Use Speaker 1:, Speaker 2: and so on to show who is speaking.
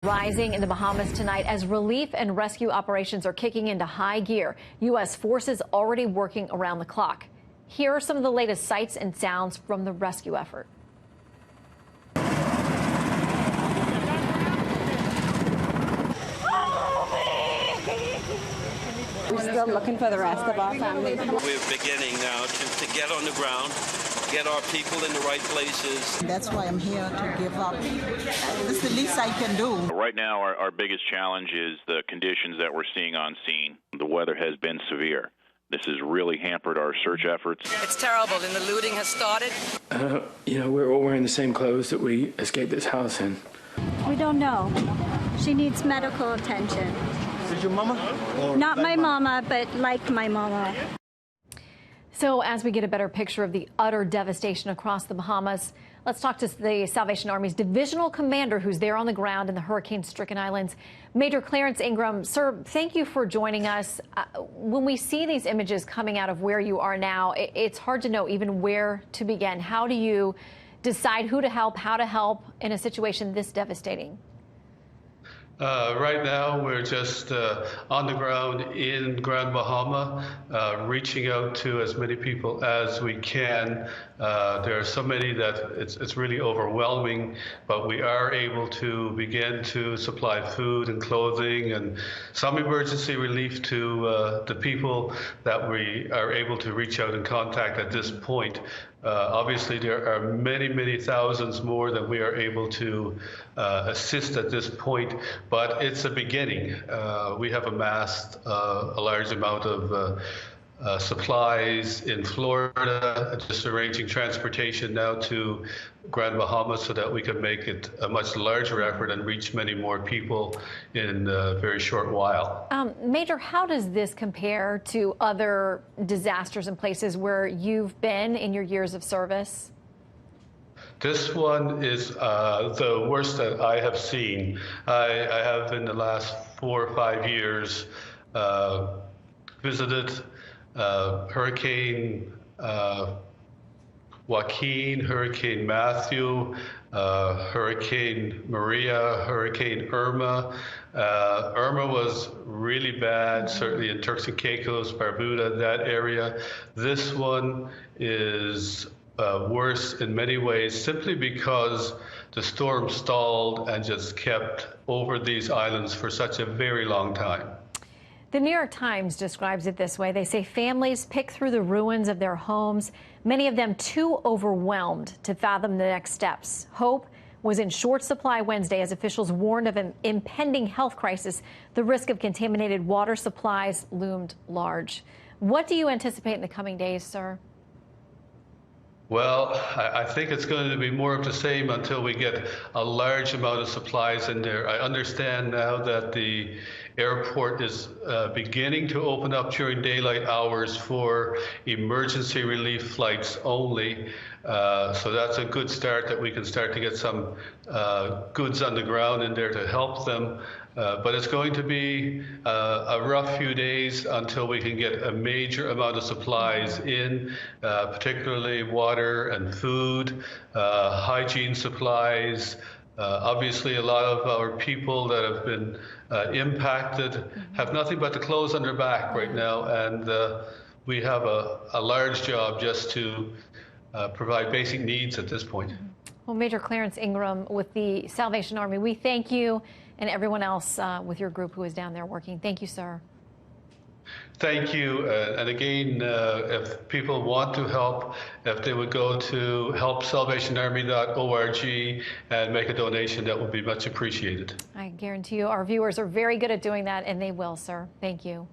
Speaker 1: Rising in the Bahamas tonight as relief and rescue operations are kicking into high gear. U.S. forces already working around the clock. Here are some of the latest sights and sounds from the rescue effort.
Speaker 2: We're still looking for the rest of our family.
Speaker 3: We're beginning now to get on the ground, get our people in the right places.
Speaker 4: That's why I'm here to give up. It's the least I can do.
Speaker 5: Right now, our biggest challenge is the conditions that we're seeing on scene. The weather has been severe. This has really hampered our search efforts.
Speaker 6: It's terrible, and the looting has started.
Speaker 7: We're all wearing the same clothes that we escaped this house in.
Speaker 2: We don't know. She needs medical attention.
Speaker 8: Is your mama?
Speaker 2: Not my mama, but like my mama.
Speaker 1: So as we get a better picture of the utter devastation across the Bahamas, let's talk to the Salvation Army's divisional commander who's there on the ground in the hurricane-stricken islands, Major Clarence Ingram. Sir, thank you for joining us. When we see these images coming out of where you are now, it's hard to know even where to begin. How do you decide who to help, how to help in a situation this devastating?
Speaker 9: Right now, we're just on the ground in Grand Bahama, reaching out to as many people as we can. There are so many that it's really overwhelming, but we are able to begin to supply food and clothing and some emergency relief to the people that we are able to reach out and contact at this point. Obviously, there are many, many thousands more that we are able to assist at this point, but it's a beginning. We have amassed a large amount of supplies in Florida, just arranging transportation now to Grand Bahama so that we can make it a much larger effort and reach many more people in a very short while.
Speaker 1: Major, how does this compare to other disasters and places where you've been in your years of service?
Speaker 9: This one is the worst that I have seen. I have in the last 4 or 5 years visited Hurricane Joaquin, Hurricane Matthew, Hurricane Maria, Hurricane Irma. Irma was really bad, certainly in Turks and Caicos, Barbuda, that area. This one is worse in many ways simply because the storm stalled and just kept over these islands for such a very long time.
Speaker 1: The New York Times describes it this way. They say families pick through the ruins of their homes, many of them too overwhelmed to fathom the next steps. Hope was in short supply Wednesday as officials warned of an impending health crisis. The risk of contaminated water supplies loomed large. What do you anticipate in the coming days, sir?
Speaker 9: Well, I think it's going to be more of the same until we get a large amount of supplies in there. I understand now that the airport is beginning to open up during daylight hours for emergency relief flights only. So that's a good start, that we can start to get some goods on the ground in there to help them. But it's going to be a rough few days until we can get a major amount of supplies in, particularly water and food, hygiene supplies. Obviously, a lot of our people that have been impacted have nothing but the clothes on their back right now, and we have a large job just to provide basic needs at this point.
Speaker 1: Well, Major Clarence Ingram with the Salvation Army, we thank you and everyone else with your group who is down there working. Thank you, sir.
Speaker 9: Thank you. And again, if people want to help, if they would go to helpsalvationarmy.org and make a donation, that would be much appreciated.
Speaker 1: I guarantee you our viewers are very good at doing that, and they will, sir. Thank you.